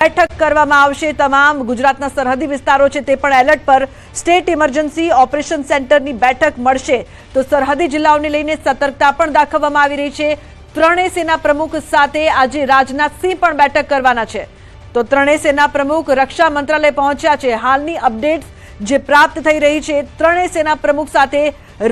બેઠક કરવામાં આવશે। તમામ ગુજરાતના સરહદી વિસ્તારો છે તે પણ એલર્ટ પર। સ્ટેટ ઇમરજન્સી ઓપરેશન સેન્ટરની બેઠક મળશે તો સરહદી જિલ્લાઓને લઈને સતર્કતા પણ દાખવવામાં આવી રહી છે। ત્રણેય સેના પ્રમુખ સાથે આજે રાજનાથસિંહ પણ બેઠક કરવાના છે। તો ત્રણેય સેના પ્રમુખ રક્ષા મંત્રાલય પહોંચ્યા છે। હાલની અપડેટ્સ જે પ્રાપ્ત થઈ રહી છે, ત્રણેય સેના પ્રમુખ સાથે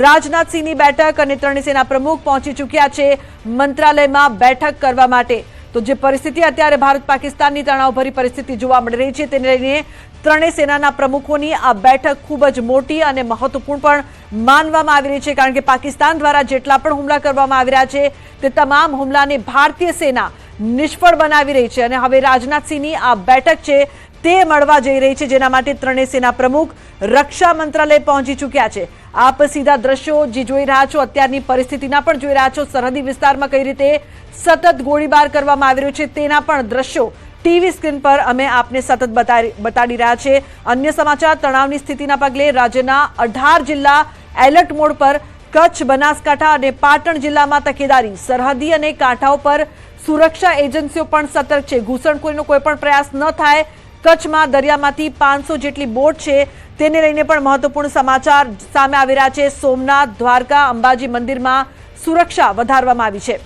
રાજનાથસિંહની બેઠક અને ત્રણેય સેના પ્રમુખ પહોંચી ચૂક્યા છે મંત્રાલયમાં બેઠક કરવા માટે। તો જે પરિસ્થિતિ અત્યારે ભારત પાકિસ્તાનની તણાવભરી પરિસ્થિતિ જોવા મળી રહી છે તેને લઈને ત્રણેય સેનાના પ્રમુખોની આ બેઠક ખૂબ જ મોટી અને મહત્વપૂર્ણ પણ માનવામાં આવી રહી છે, કારણ કે પાકિસ્તાન દ્વારા જેટલા પણ હુમલા કરવામાં આવી રહ્યા છે તે તમામ હુમલાને ભારતીય સેના નિષ્ફળ બનાવી રહી છે અને હવે રાજનાથસિંહની આ બેઠક છે તે મળવા જઈ રહી છે, જેના માટે ત્રણેય સેના પ્રમુખ રક્ષા મંત્રાલય પહોંચી ચૂક્યા છે। આપ સીધા દ્રશ્યો જે જોઈ રહ્યા છો અત્યારની પરિસ્થિતિના પણ જોઈ રહ્યા છો। સરહદી વિસ્તારમાં કઈ રીતે સતત ગોળીબાર કરવામાં આવી રહ્યો છે તેના પણ દ્રશ્યો ટીવી સ્ક્રીન પર અમે આપને સતત બતાડી રહ્યા છે। અન્ય સમાચાર, તણાવની સ્થિતિના પગલે રાજ્યના 18 જિલ્લા એલર્ટ મોડ પર। કચ્છ, બનાસકાંઠા અને પાટણ જિલ્લામાં તકેદારી। સરહદી અને કાંઠાઓ પર સુરક્ષા એજન્સીઓ પણ સતર્ક છે। ઘૂસણખોરીનો કોઈ પણ પ્રયાસ ન થાય। કચ્છમાં દરિયામાંથી 500 જેટલી બોટ છે તેને લઈને પણ મહત્વપૂર્ણ સમાચાર સામે આવી રહ્યા છે। સોમનાથ, દ્વારકા, અંબાજી મંદિરમાં સુરક્ષા વધારવામાં આવી છે।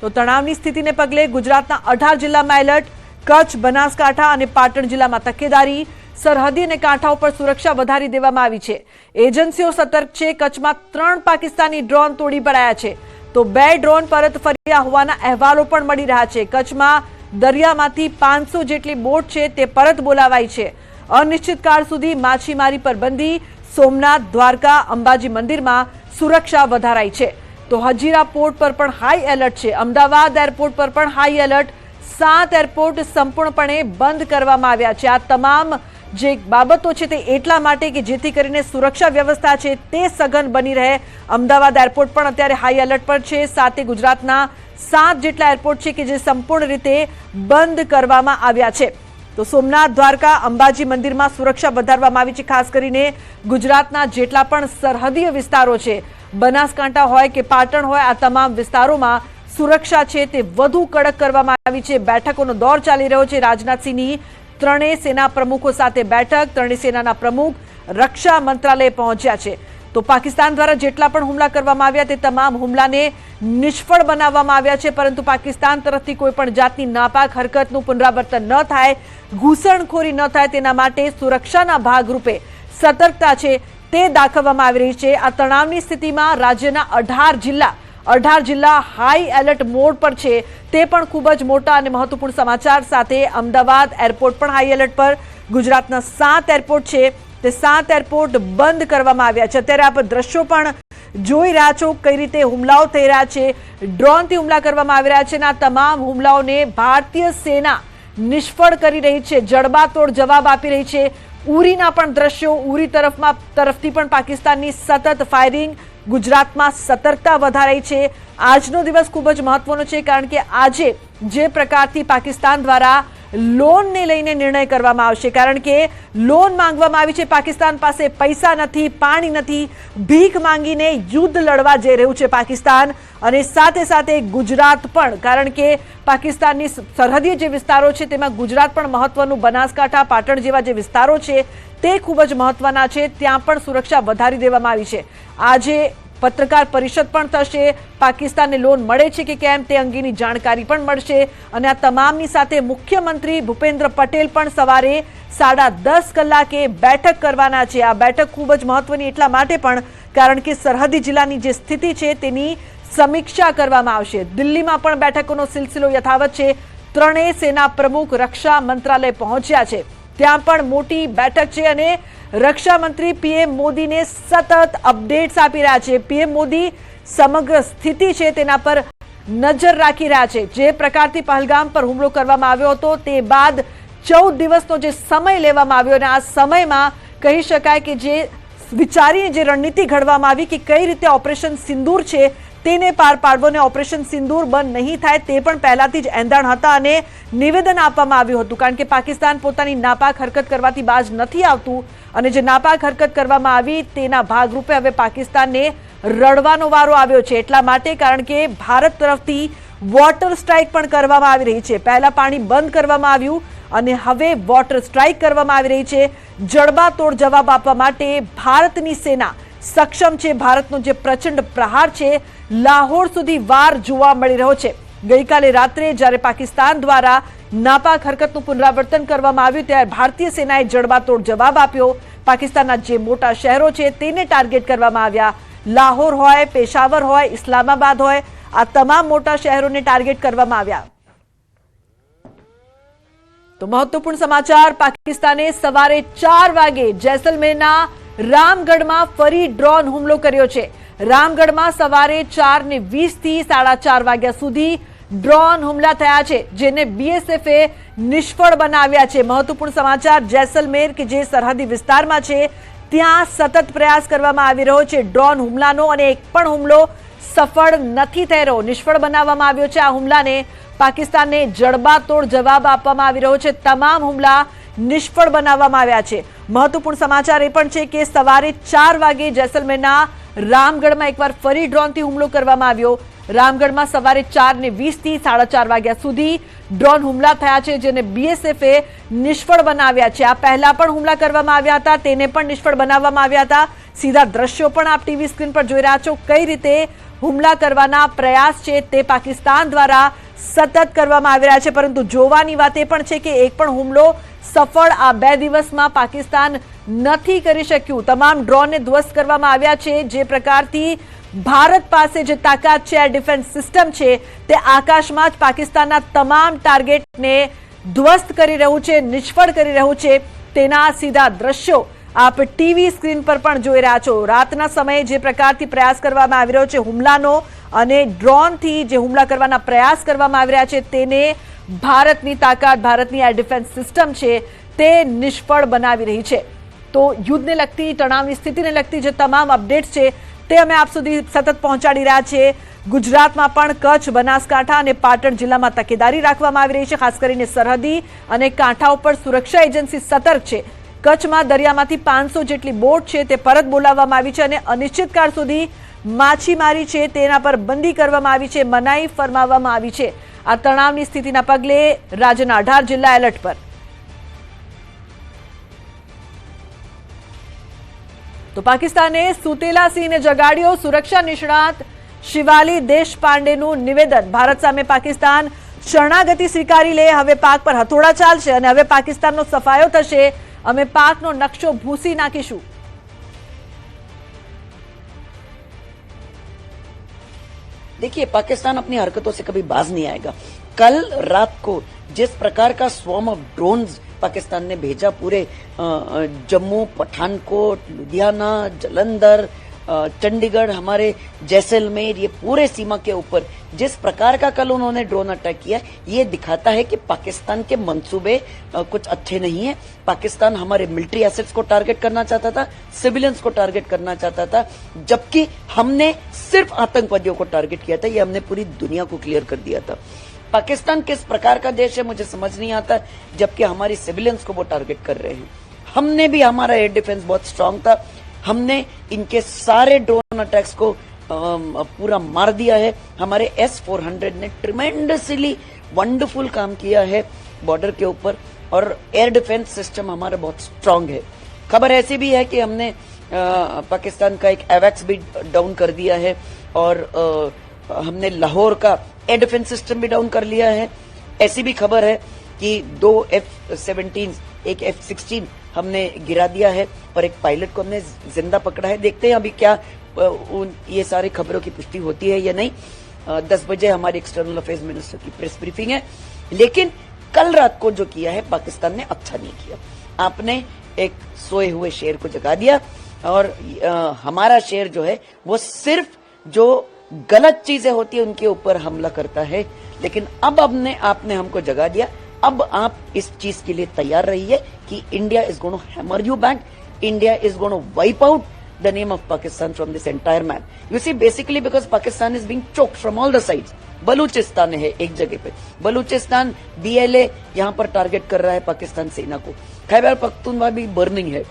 તો તણાવની સ્થિતિને પગલે ગુજરાતના 18 જિલ્લામાં એલર્ટ। કચ્છ, બનાસકાંઠા અને પાટણ જિલ્લામાં તકેદારી। સરહદી અને કાંઠાઓ પર સુરક્ષા વધારી દેવામાં આવી છે। એજન્સીઓ સતર્ક છે। કચ્છમાં 3 પાકિસ્તાની ડ્રોન તોડી પડાયા છે તો 2 ડ્રોન પરત ફર્યા હોવાના અહેવાલો પણ મળી રહ્યા છે। કચ્છમાં દરિયામાંથી 500 જેટલી બોટ છે તે પરત બોલાવાઈ છે। અનિશ્ચિત કાળ સુધી માછીમારી પર બંધી। સોમનાથ, દ્વારકા, અંબાજી મંદિરમાં સુરક્ષા વધારાઈ છે। તો હજીરા પોર્ટ પર પણ હાઈ એલર્ટ છે। અમદાવાદ એરપોર્ટ પર પણ હાઈ એલર્ટ। 7 એરપોર્ટ સંપૂર્ણપણે બંધ કરવામાં આવ્યા છે। આ તમામ જે બાબતો છે તે એટલા માટે કે જેથી કરીને સુરક્ષા વ્યવસ્થા છે તે સઘન બની રહે। અમદાવાદ એરપોર્ટ પણ અત્યારે હાઈ એલર્ટ પર છે। સાથે ગુજરાતના 7 જેટલા એરપોર્ટ છે કે જે સંપૂર્ણ રીતે બંધ કરવામાં આવ્યા છે। તો સોમનાથ, દ્વારકા, અંબાજી મંદિરમાં સુરક્ષા વધારવામાં આવી છે। ખાસ કરીને ગુજરાતના જેટલા પણ સરહદીય વિસ્તારો છે, બનાસકાંઠા હોય કે પાટણ હોય, આ તમામ વિસ્તારોમાં સુરક્ષા છે તે વધુ કડક કરવામાં આવી છે। બેઠકોનો દોર ચાલી રહ્યો છે। રાજનાથસિંહની ત્રણેય સેના પ્રમુખો સાથે બેઠક। ત્રણેય સેનાના પ્રમુખ રક્ષા મંત્રાલય પહોંચ્યા છે। તો પાકિસ્તાન દ્વારા જેટલા પણ હુમલા કરવામાં આવ્યા તે તમામ હુમલાને નિષ્ફળ બનાવવામાં આવ્યા છે, પરંતુ પાકિસ્તાન તરફથી કોઈ પણ જાતની નાપાક હરકતનું પુનરાવર્તન ન થાય, ઘૂસણખોરી ન થાય તેના માટે સુરક્ષાના ભાગરૂપે સતર્કતા છે તે દાખવવામાં આવી રહી છે। આ તણાવની સ્થિતિમાં રાજ્યના 18 જિલ્લા હાઈ એલર્ટ મોડ પર છે તે પણ ખૂબ જ મોટા અને મહત્વપૂર્ણ સમાચાર સાથે। અમદાવાદ એરપોર્ટ પણ હાઈ એલર્ટ પર। ગુજરાતના 7 એરપોર્ટ છે તે 7 એરપોર્ટ બંધ કરવામાં આવ્યા છે। અત્યારે આપ દ્રશ્યો પણ જોઈ રહ્યા છો કઈ રીતે હુમલાઓ થઈ રહ્યા છે। ડ્રોનથી હુમલા કરવામાં આવી રહ્યા છે અને આ તમામ હુમલાઓને ભારતીય સેના નિષ્ફળ કરી રહી છે, જડબાતોડ જવાબ આપી રહી છે। ઉરીના પણ દ્રશ્યો, ઉરી તરફથી પણ પાકિસ્તાનની સતત ફાયરિંગ। ગુજરાતમાં સતર્કતા વધારાઈ છે। આજનો દિવસ ખૂબ જ મહત્વનો છે, કારણ કે આજે જે પ્રકારથી પાકિસ્તાન દ્વારા લોનને લઈને નિર્ણય કરવામાં આવશે, કારણ કે લોન માંગવામાં આવી છે। પાકિસ્તાન પાસે પૈસા નથી, પાણી નથી, ભીખ માંગીને યુદ્ધ લડવા જઈ રહ્યું છે પાકિસ્તાન। અને સાથે સાથે ગુજરાત પણ, કારણ કે પાકિસ્તાનની સરહદીય જે વિસ્તારો છે તેમાં ગુજરાત પણ મહત્વનું, બનાસકાંઠા, પાટણ જેવા જે વિસ્તારો છે તે ખૂબ જ મહત્વના છે, ત્યાં પણ સુરક્ષા વધારી દેવામાં આવી છે। આજે પત્રકાર પરિષદ પણ થશે। પાકિસ્તાનને લોન મળે છે કે કેમ તે અંગેની જાણકારી પણ મળશે અને આ તમામની સાથે મુખ્યમંત્રી ભૂપેન્દ્ર પટેલ પણ સવારે 10:30 કલાકે બેઠક કરવાના છે। આ બેઠક ખૂબ જ મહત્વની એટલા માટે પણ કારણ કે સરહદી જિલ્લાની જે સ્થિતિ છે તેની સમીક્ષા કરવામાં આવશે। દિલ્હીમાં પણ બેઠકોનો સિલસિલો યથાવત છે। ત્રણેય સેના પ્રમુખ રક્ષા મંત્રાલય પહોંચ્યા છે, ત્યાં પણ મોટી બેઠક છે અને રક્ષા મંત્રી પીએમ મોદીને સતત અપડેટ્સ આપી રહ્યા છે। પીએમ મોદી સમગ્ર સ્થિતિ છે તેના પર નજર રાખી રહ્યા છે। જે પ્રકારથી પહલગામ પર હુમલો કરવામાં આવ્યો હતો તે બાદ 14 દિવસનો જે સમય લેવામાં આવ્યો અને આ સમયમાં કહી શકાય કે જે વિચારીને જે રણનીતિ ઘડવામાં આવી કે કઈ રીતે ઓપરેશન સિંદૂર છે તેને પાર પાડવો અને ઓપરેશન સિંદૂર બંધ નહીં થાય તે પણ પહેલાથી જ એંધાણ હતા અને નિવેદન આપવામાં આવ્યું હતું, કારણ કે પાકિસ્તાન પોતાની નાપાક હરકત કરવાથી બાજ નથી આવતું અને જે નાપાક હરકત કરવામાં આવી તેના ભાગરૂપે હવે પાકિસ્તાનને રડવાનો વારો આવ્યો છે। એટલા માટે કારણ કે ભારત તરફથી વોટર સ્ટ્રાઇક પણ કરવામાં આવી રહી છે। પહેલા પાણી બંધ કરવામાં આવ્યું અને હવે વોટર સ્ટ્રાઇક કરવામાં આવી રહી છે. જડબાતોડ જવાબ આપવા માટે ભારતની સેના સક્ષમ છે. ભારતનો જે પ્રચંડ પ્રહાર છે લાહોર સુધી વાર જોવા મળી રહ્યો છે. ગઈકાલે રાત્રે જ્યારે પાકિસ્તાન દ્વારા નાપાક હરકતનું પુનરાવર્તન કરવામાં આવ્યું ત્યારે ભારતીય સેનાએ જડબાતોડ જવાબ આપ્યો. પાકિસ્તાનના જે મોટા શહેરો છે તેને ટાર્ગેટ કરવામાં આવ્યા. લાહોર હોય, પેશાવર હોય, ઇસ્લામાબાદ હોય, આ તમામ મોટા શહેરોને ટાર્ગેટ કરવામાં આવ્યા. તો મહત્વપૂર્ણ સમાચાર, પાકિસ્તાને સવારે 4 વાગે જેસલમેરના રામગઢમાં ફરી ડ્રોન હુમલો કર્યો છે. રામગઢમાં સવારે 4:20 થી 4:30 વાગ્યા સુધી ડ્રોન હુમલા થયા છે, જેને બીએસએફે નિષ્ફળ બનાવ્યા છે. મહત્વપૂર્ણ સમાચાર, જેસલમેર કે જે સરહદી વિસ્તારમાં છે ત્યાં સતત પ્રયાસ કરવામાં આવી રહ્યો છે ડ્રોન હુમલાનો, અને એક પણ હુમલો સફળ નથી થઈ રહ્યો. નિષ્ફળ બનાવવામાં આવ્યો છે આ હુમલાને. પાકિસ્તાનને જડબાતોડ જવાબ આપવામાં આવી રહ્યો છે. તમામ હુમલા નિષ્ફળ બનાવવામાં આવ્યા છે. મહત્વપૂર્ણ સમાચાર એ પણ છે કે સવારે 4 વાગે જેસલમેરના રામગઢમાં એકવાર ફરી ડ્રોનથી હુમલો કરવામાં આવ્યો. રામગઢમાં સવારે 4:20 થી 4:30 વાગ્યા સુધી ડ્રોન હુમલા થયા છે, જેને બીએસએફે નિષ્ફળ બનાવ્યા છે. આ પહેલા પણ હુમલા કરવામાં આવ્યા હતા, તેને પણ નિષ્ફળ બનાવવામાં આવ્યા હતા. સીધા દ્રશ્યો પણ આપ ટીવી સ્ક્રીન પર જોઈ રહ્યા છો. કઈ રીતે હુમલા કરવાના પ્રયાસ છે તે પાકિસ્તાન દ્વારા સતત કરવામાં આવી રહ્યા છે, પરંતુ જોવાની વાત એ પણ છે કે એક પણ હુમલો સફળ આ 2 દિવસમાં પાકિસ્તાન નથી કરી શક્યું. તમામ ડ્રોનને ધ્વસ્ત કરવામાં આવ્યા છે. જે પ્રકારથી ભારત પાસે જે તાકાત છે, એર ડિફેન્સ સિસ્ટમ છે, તે આકાશમાં જ પાકિસ્તાનના તમામ ટાર્ગેટને ધ્વસ્ત કરી રહ્યું છે, નિષ્ફળ કરી રહ્યું છે. તેના સીધા દ્રશ્યો આપ ટીવી સ્ક્રીન પર પણ જોઈ રહ્યા છો. રાતના સમયે જે પ્રકારથી પ્રયાસ કરવામાં આવી રહ્યો છે હુમલાનો, અને ડ્રોનથી જે હુમલા કરવાના પ્રયાસ કરવામાં આવી રહ્યા છે, તેને ભારતની તાકાત, ભારતની એર ડિફેન્સ સિસ્ટમ છે તે નિષ્ફળ બનાવી રહી છે. તો યુદ્ધને લગતી, તણાવની સ્થિતિને લગતી જે તમામ અપડેટ્સ છે તે અમે આપ સુધી સતત પહોંચાડી રહ્યા છીએ. ગુજરાતમાં પણ કચ્છ, બનાસકાંઠા અને પાટણ જિલ્લામાં તકેદારી રાખવામાં આવી રહી છે. ખાસ કરીને સરહદી અને કાંઠા ઉપર સુરક્ષા એજન્સી સતર્ક છે. કચ્છમાં દરિયામાંથી 500 જેટલી બોટ છે તે પરત બોલાવવામાં આવી છે, અને અનિશ્ચિતકાળ સુધી માછીમારી છે તેના પર બંધી કરવામાં આવી છે, મનાઈ ફરમાવવામાં આવી છે. આ તણાવની સ્થિતિના પગલે રાજ્યના 18 જિલ્લા એલર્ટ પર. તો પાકિસ્તાને સુતેલા સિંહને જગાડ્યો. સુરક્ષા નિષ્ણાત શિવાલી દેશપાંડેનું નિવેદન, ભારત સામે પાકિસ્તાન શરણાગતિ સ્વીકારી લે, હવે પાક પર હથોડા ચાલશે અને હવે પાકિસ્તાનનો સફાયો થશે, અમે પાકનો નકશો ભૂંસી નાખીશું. देखिए, पाकिस्तान अपनी हरकतों से कभी बाज नहीं आएगा. कल रात को जिस प्रकार का स्वॉर्म ऑफ ड्रोन्स पाकिस्तान ने भेजा पूरे जम्मू, पठानकोट, लुधियाना, जलंधर, चंडीगढ़, हमारे जैसलमेर, ये पूरे सीमा के ऊपर जिस प्रकार का कल उन्होंने ड्रोन अटैक किया, ये दिखाता है कि पाकिस्तान के मंसूबे कुछ अच्छे नहीं है. पाकिस्तान हमारे मिलिट्री एसेट्स को टारगेट करना चाहता था, सिविलियंस को टारगेट करना चाहता था, जबकि हमने सिर्फ आतंकवादियों को टारगेट किया था. ये हमने पूरी दुनिया को क्लियर कर दिया था. पाकिस्तान किस प्रकार का देश है मुझे समझ नहीं आता, जबकि हमारी सिविलियंस को वो टारगेट कर रहे हैं. हमने भी, हमारा एयर डिफेंस बहुत स्ट्रांग था, हमने इनके सारे ड्रोन अटैक्स को पूरा मार दिया है. हमारे S-400 ने ट्रिमेंडसली वंडरफुल काम किया है बॉर्डर के ऊपर, और एयर डिफेंस सिस्टम हमारा बहुत स्ट्रांग है. खबर ऐसी भी है कि हमने पाकिस्तान का एक एवैक्स भी डाउन कर दिया है, और हमने लाहौर का एयर डिफेंस सिस्टम भी डाउन कर लिया है. ऐसी भी खबर है कि 2 F-17, एक F-16 हमने गिरा दिया है, और एक पायलट को हमने जिंदा पकड़ा है. देखते हैं अभी क्या ये सारी खबरों की पुष्टि होती है या नहीं. 10 बजे हमारी एक्सटर्नल अफेयर्स मिनिस्टर की प्रेस ब्रीफिंग है. लेकिन कल रात को जो किया है पाकिस्तान ने अच्छा नहीं किया. आपने एक सोए हुए शेर को जगा दिया, और हमारा शेर जो है वो सिर्फ जो गलत चीजें होती है उनके ऊपर हमला करता है. लेकिन अब आपने हमको जगा दिया. अब आप इस चीज के लिए तैयार रहिए कि India is going to hammer you back. India is going to wipe out the name of Pakistan from this entire map. You see, basically because Pakistan is being choked from all the sides. Balochistan है एक जगह पे, Balochistan BLA यहाँ पर target कर रहा है पाकिस्तान सेना को. खैबर पख्तूनख्वा भी बर्निंग है.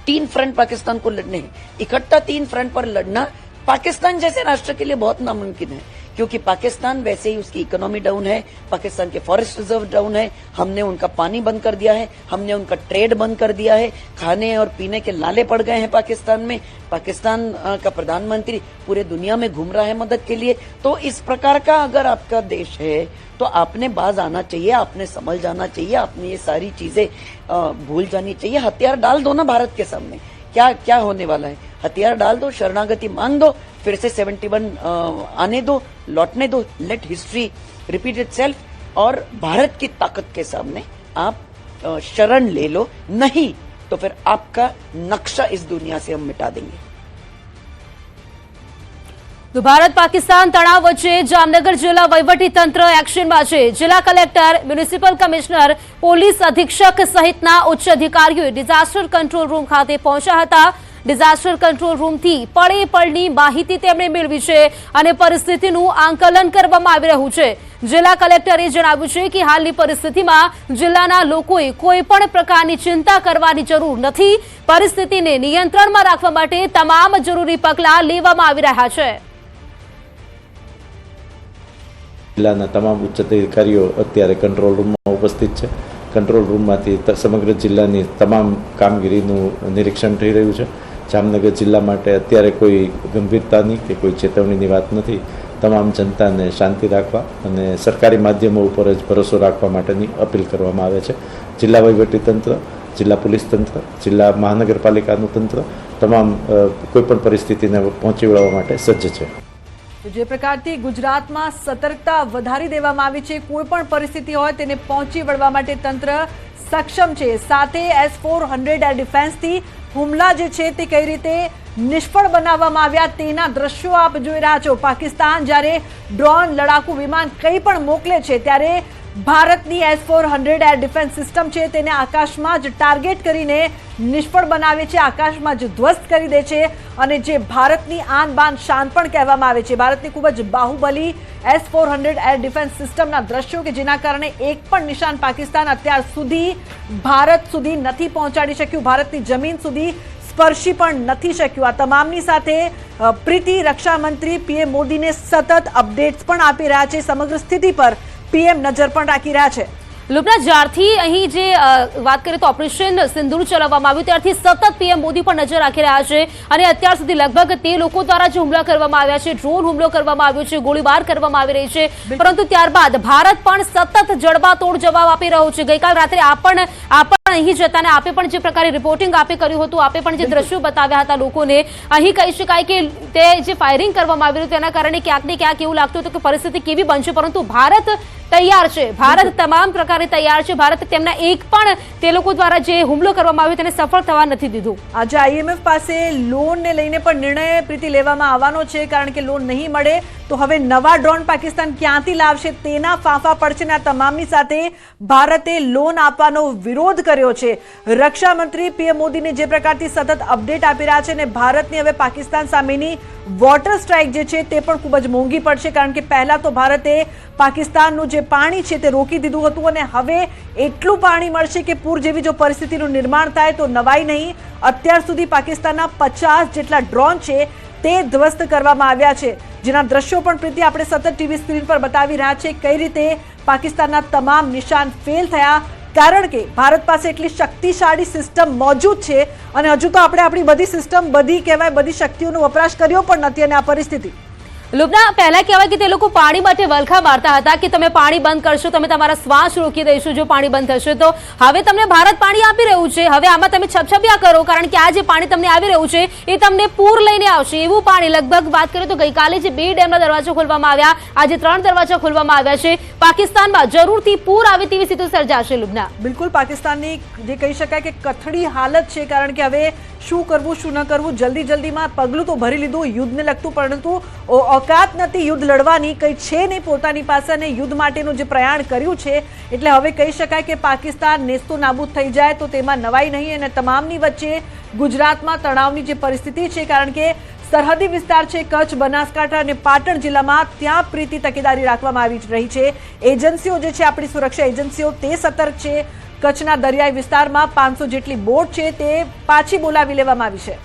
3 फ्रंट पाकिस्तान को लड़ने हैं. इकट्ठा 3 फ्रंट पर लड़ना पाकिस्तान जैसे राष्ट्र के लिए बहुत नामुमकिन है, क्योंकि पाकिस्तान वैसे ही उसकी इकोनॉमी डाउन है, पाकिस्तान के फॉरेस्ट रिजर्व डाउन है, हमने उनका पानी बंद कर दिया है, हमने उनका ट्रेड बंद कर दिया है, खाने और पीने के लाले पड़ गए हैं पाकिस्तान में। पाकिस्तान का प्रधानमंत्री पूरे दुनिया में घूम रहा है मदद के लिए। तो इस प्रकार का अगर आपका देश है तो आपने बाज आना चाहिए, आपने संभल जाना चाहिए, आपने ये सारी चीजें भूल जानी चाहिए। हथियार डाल दो ना भारत के सामने, क्या क्या होने वाला है? हथियार डाल दो, शरणागति मांग दो, फिर से 71 आने दो, लौटने दो, लेट हिस्ट्री रिपीट इटसेल्फ। और भारत की ताकत के सामने आप शरण ले लो, नहीं तो फिर आपका नक्शा इस दुनिया से हम मिटा देंगे। તો ભારત પાકિસ્તાન તણાવ વચ્ચે જામનગર જિલ્લા વહીવટી તંત્ર એક્શનમાં છે। જિલ્લા કલેક્ટર, મ્યુનિસિપલ કમિશનર, પોલીસ અધિક્ષક સહિતના ઉચ્ચ અધિકારીઓ ડિઝાસ્ટર કંટ્રોલ રૂમ ખાતે પહોંચ્યા હતા। ડિઝાસ્ટર કંટ્રોલ રૂમથી પળે પળની માહિતી તેમણે મેળવી છે અને પરિસ્થિતિનું આંકલન કરવામાં આવી રહ્યું છે। જિલ્લા કલેક્ટરે જણાવ્યું છે કે હાલની પરિસ્થિતિમાં જિલ્લાના લોકોએ કોઈ પણ પ્રકારની ચિંતા કરવાની જરૂર નથી। પરિસ્થિતિને નિયંત્રણમાં રાખવા માટે તમામ જરૂરી પગલાં લેવામાં આવી રહ્યા છે। જિલ્લાના તમામ ઉચ્ચ અધિકારીઓ અત્યારે કંટ્રોલ રૂમમાં ઉપસ્થિત છે। કંટ્રોલ રૂમમાંથી સમગ્ર જિલ્લાની તમામ કામગીરીનું નિરીક્ષણ થઈ રહ્યું છે। જામનગર જિલ્લા માટે અત્યારે કોઈ ગંભીરતાની કે કોઈ ચેતવણીની વાત નથી। તમામ જનતાને શાંતિ રાખવા અને સરકારી માધ્યમો ઉપર જ ભરોસો રાખવા માટેની અપીલ કરવામાં આવે છે। જિલ્લા વહીવટીતંત્ર, જિલ્લા પોલીસ તંત્ર, જિલ્લા મહાનગરપાલિકાનું તંત્ર તમામ કોઈપણ પરિસ્થિતિને પહોંચી વળવા માટે સજ્જ છે। જે પ્રકારથી ગુજરાતમાં સતર્કતા વધારી દેવામાં આવી છે, કોઈ પણ પરિસ્થિતિ હોય તેને પહોંચી વળવા માટે તંત્ર સક્ષમ છે। સાથે S-400 એર ડિફેન્સથી હુમલા જે છે તે કઈ રીતે નિષ્ફળ બનાવવામાં આવ્યા તેના દ્રશ્યો આપ જોઈ રહ્યા છો। પાકિસ્તાન જ્યારે ડ્રોન, લડાકુ વિમાન કંઈ પણ મોકલે છે ત્યારે ભારતની S-400 એર ડિફેન્સ સિસ્ટમ છે તેને આકાશમાં જ ટાર્ગેટ કરીને નિષ્ફળ બનાવે છે, આકાશમાં જ ધ્વસ્ત કરી દે છે। અને જે ભારતની આન બાન શાન પણ કહેવામાં આવે છે, ભારતની ખૂબ જ બાહુબલી S-400 એર ડિફેન્સ સિસ્ટમના દ્રશ્યો કે જેના કારણે એક પણ નિશાન પાકિસ્તાન અત્યાર સુધી ભારત સુધી નથી પહોંચાડી શક્યું, ભારતની જમીન સુધી સ્પર્શી પણ નથી શક્યું। આ તમામની સાથે પ્રીતિ, રક્ષા મંત્રી પીએમ મોદીને સતત અપડેટ્સ પણ આપી રહ્યા છે, સમગ્ર સ્થિતિ પર પીએમ નજર પણ રાખી રહ્યા છે। લુબના, જ્યારથી અહીં જે વાત કરીએ તો ઓપરેશન સિંદૂર ચલાવવામાં આવ્યું ત્યારથી સતત પીએમ મોદી પણ નજર રાખી રહ્યા છે અને અત્યાર સુધી લગભગ તે લોકો દ્વારા જે હુમલા કરવામાં આવ્યા છે, ડ્રોન હુમલો કરવામાં આવ્યો છે, ગોળીબાર કરવામાં આવી રહી છે, પરંતુ ત્યારબાદ ભારત પણ સતત જડબાતોડ જવાબ આપી રહ્યો છે। ગઈકાલ રાત્રે આપણ અહીં જતા ને આપે પણ જે પ્રકારે રિપોર્ટિંગ આપે કર્યું હતું, આપે પણ જે દ્રશ્યો બતાવ્યા હતા લોકોને, અહીં કહી શકાય કે તે જે ફાયરિંગ કરવામાં આવ્યું તેના કારણે ક્યાંક ને ક્યાંક એવું લાગતું હતું કે પરિસ્થિતિ કેવી બનશે, પરંતુ ભારત તૈયાર છે, ભારત તમામ પ્રકારે તૈયાર છે। ભારત તેમના એક પણ તે લોકો દ્વારા જે હુમલો કરવામાં આવ્યો તેને સફળ થવા નથી દીધું। આજે IMF પાસે લોનને લઈને પણ નિર્ણય પ્રીતિ લેવામાં આવવાનો છે, કારણ કે લોન નહીં મળે તો હવે નવા ડ્રોન પાકિસ્તાન ક્યાંથી લાવશે તેના ફાંફા પડશે ને આ તમામની સાથે ભારતે લોન આપવાનો વિરોધ કર્યો છે। રક્ષા મંત્રી પીએમ મોદીને જે પ્રકારથી સતત અપડેટ આપી રહ્યા છે અને ભારતની હવે પાકિસ્તાન સામેની વોટર સ્ટ્રાઇક જે છે તે પણ ખૂબ જ મોંઘી પડશે, કારણ કે પહેલા તો ભારતે પાકિસ્તાનનું જે પાણી છે તે રોકી દીધું હતું અને હવે એટલું પાણી મળશે કે પૂર જેવી જો પરિસ્થિતિનું નિર્માણ થાય તો નવાઈ નહીં। અત્યાર સુધી પાકિસ્તાનના 50 જેટલા ડ્રોન છે તે ધ્વસ્ત કરવામાં આવ્યા છે, જેના દ્રશ્યો પણ પ્રીતિ આપણે સતત ટીવી સ્ક્રીન પર બતાવી રહ્યા છે કઈ રીતે પાકિસ્તાનના તમામ નિશાન ફેલ થયા, કારણ કે ભારત પાસે એટલી શક્તિશાળી સિસ્ટમ મોજૂદ છે અને હજુ તો આપણે આપણી બધી સિસ્ટમ, બધી કહેવાય બધી શક્તિઓનો વપરાશ કર્યો પણ નથી। અને આ પરિસ્થિતિ લુબના, પહેલા કહેવાય કે તે લોકો પાણી માટે વલખા મારતા હતા કે તમે પાણી બંધ કરશો, તમે તમારા શ્વાસ રોકી દઈશું જો પાણી બંધ થશે, તો હવે તમને ભારત પાણી આપી રહ્યું છે। હવે આમાં તમે છપછપિયા કરો, કારણ કે આ જે પાણી તમને આવી રહ્યું છે એ તમને પૂર લઈને આવશે એવું પાણી। લગભગ વાત કરીએ તો ગઈકાલે જે 2 ડેમના દરવાજા ખોલવામાં આવ્યા, આજે 3 દરવાજા ખોલવામાં આવ્યા છે। પાકિસ્તાનમાં જરૂરથી પૂર આવે તેવી સ્થિતિ સર્જાશે। લુબના, બિલકુલ પાકિસ્તાનની જે કહી શકાય કે કથળી હાલત છે, કારણ કે હવે શું કરવું શું ન કરવું, જલ્દીમાં પગલું તો ભરી લીધું યુદ્ધને લગતું, પરંતુ औकात નથી યુદ્ધ લડવાની, કંઈ છે નહીં પોતાની પાસે અને યુદ્ધ માટેનું જે પ્રયાણ કર્યું છે એટલે હવે કહી શકાય કે પાકિસ્તાન નેસ્તો નાબૂદ થઈ જાય તો તેમાં નવાઈ નહીં। અને તમામની વચ્ચે ગુજરાતમાં તણાવની જે પરિસ્થિતિ છે, કારણ કે સરહદી વિસ્તાર છે કચ્છ, બનાસકાંઠા અને પાટણ જિલ્લામાં, ત્યાં પ્રીતિ તકેદારી રાખવામાં આવી રહી છે। એજન્સીઓ જે છે આપણી સુરક્ષા એજન્સીઓ તે સતર્ક છે। કચ્છના દરિયાઈ વિસ્તારમાં 500 જેટલી બોટ છે તે પાછી બોલાવી લેવામાં આવી છે।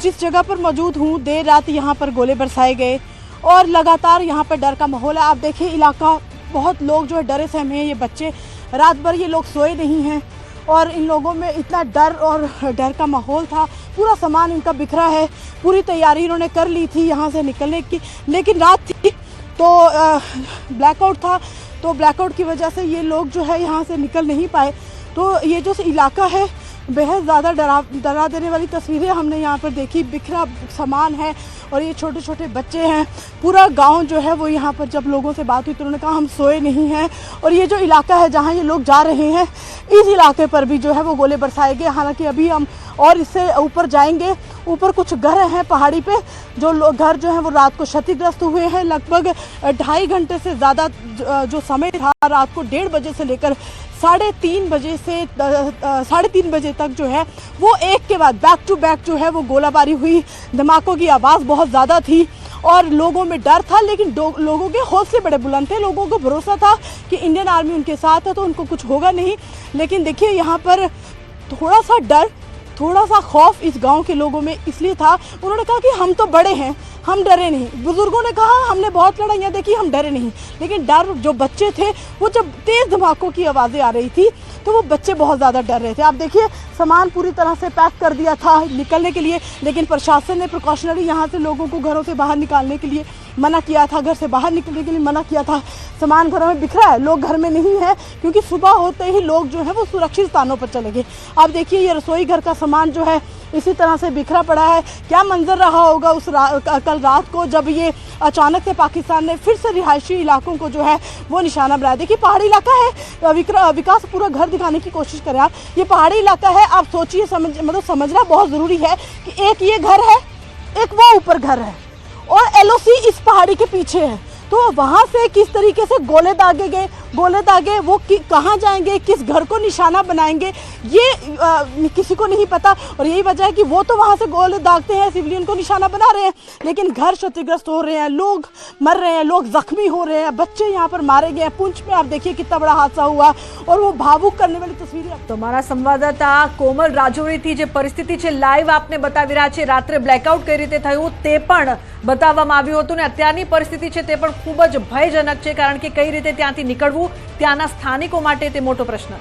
जिस जगह पर मौजूद हूँ, देर रात यहाँ पर गोले बरसाए गए और लगातार यहाँ पर डर का माहौल है। आप देखिए इलाका, बहुत लोग जो है डरे सहमे हैं। ये बच्चे रात भर ये लोग सोए नहीं हैं और इन लोगों में इतना डर और डर का माहौल था। पूरा सामान इनका बिखरा है, पूरी तैयारी इन्होंने कर ली थी यहाँ से निकलने की, लेकिन रात थी तो ब्लैकआउट था, तो ब्लैकआउट की वजह से ये लोग जो है यहाँ से निकल नहीं पाए। तो ये जो इलाका है बेहद ज़्यादा डरा देने वाली तस्वीरें हमने यहाँ पर देखी। बिखरा सामान है और ये छोटे छोटे बच्चे हैं। पूरा गांव जो है वो यहाँ पर जब लोगों से बात हुई तो उन्होंने कहा हम सोए नहीं हैं। और ये जो इलाका है जहाँ ये लोग जा रहे हैं, इस इलाके पर भी जो है वो गोले बरसाए गए। हालांकि अभी हम और इससे ऊपर जाएंगे। ऊपर कुछ घर हैं पहाड़ी पे, जो घर जो हैं वो रात को क्षतिग्रस्त हुए हैं। लगभग 2.5 घंटे से ज़्यादा जो समय था, रात को 1:30 बजे से लेकर 3:30 बजे से 3:30 बजे तक जो है वो एक के बाद बैक टू बैक जो है वो गोलाबारी हुई। धमाकों की आवाज़ बहुत ज़्यादा थी और लोगों में डर था, लेकिन लोगों के हौसले बड़े बुलंद थे। लोगों को भरोसा था कि इंडियन आर्मी उनके साथ है तो उनको कुछ होगा नहीं। लेकिन देखिए यहाँ पर थोड़ा सा डर, थोड़ा सा खौफ इस गांव के लोगों में इसलिए था। उन्होंने कहा कि हम तो बड़े हैं, हम डरे नहीं। बुजुर्गों ने कहा हमने बहुत लड़ाइयाँ देखी, हम डरे नहीं। लेकिन डर जो बच्चे थे, वो जब तेज धमाकों की आवाज़ें आ रही थी तो वो बच्चे बहुत ज़्यादा डर रहे थे। आप देखिए सामान पूरी तरह से पैक कर दिया था निकलने के लिए, लेकिन प्रशासन ने प्रिकॉशनरी यहाँ से लोगों को घरों से बाहर निकालने के लिए मना किया था, घर से बाहर निकलने के लिए मना किया था। सामान घरों में बिखरा है, लोग घर में नहीं है क्योंकि सुबह होते ही लोग जो है वो सुरक्षित स्थानों पर चले गए। आप देखिए ये रसोई घर का सामान जो है इसी तरह से बिखरा पड़ा है। क्या मंजर रहा होगा कल रात को जब ये अचानक से पाकिस्तान ने फिर से रिहायशी इलाकों को जो है वो निशाना बनाया। देखिए पहाड़ी इलाका है, विकास पूरा घर दिखाने की कोशिश करें आप। ये पहाड़ी इलाका है, आप सोचिए, समझना बहुत ज़रूरी है कि एक ये घर है, एक वो ऊपर घर है और LOC इस पहाड़ी के पीछे है। तो वहाँ से किस तरीके से गोले दागे गए, वो कहाँ जाएंगे, किस घर को निशाना बनाएंगे, ये किसी को नहीं पता। और यही वजह है कि वो तो वहाँ से गोले दागते हैं, सिविलियन को निशाना बना रहे हैं, लेकिन घर क्षतिग्रस्त हो रहे हैं, लोग मर रहे हैं, लोग जख्मी हो रहे हैं, बच्चे यहाँ पर मारे गए हैं। पुंछ में आप देखिए कितना बड़ा हादसा हुआ और वो भावुक करने वाली तस्वीरें। तो हमारा संवाददाता कोमल राजौरीથી જે પરિસ્થિતિ છે લાઈવ આપને બતાવી રહ્યા છે। રાત્રે બ્લેકઆઉટ કઈ રીતે થયું તે પણ બતાવવામાં આવ્યું હતું ને અત્યારની પરિસ્થિતિ છે તે પણ ખૂબ જ ભયજનક છે, કારણ કે કઈ રીતે ત્યાંથી નીકળવું ત્યાંના સ્થાનિકો માટે તે મોટો પ્રશ્ન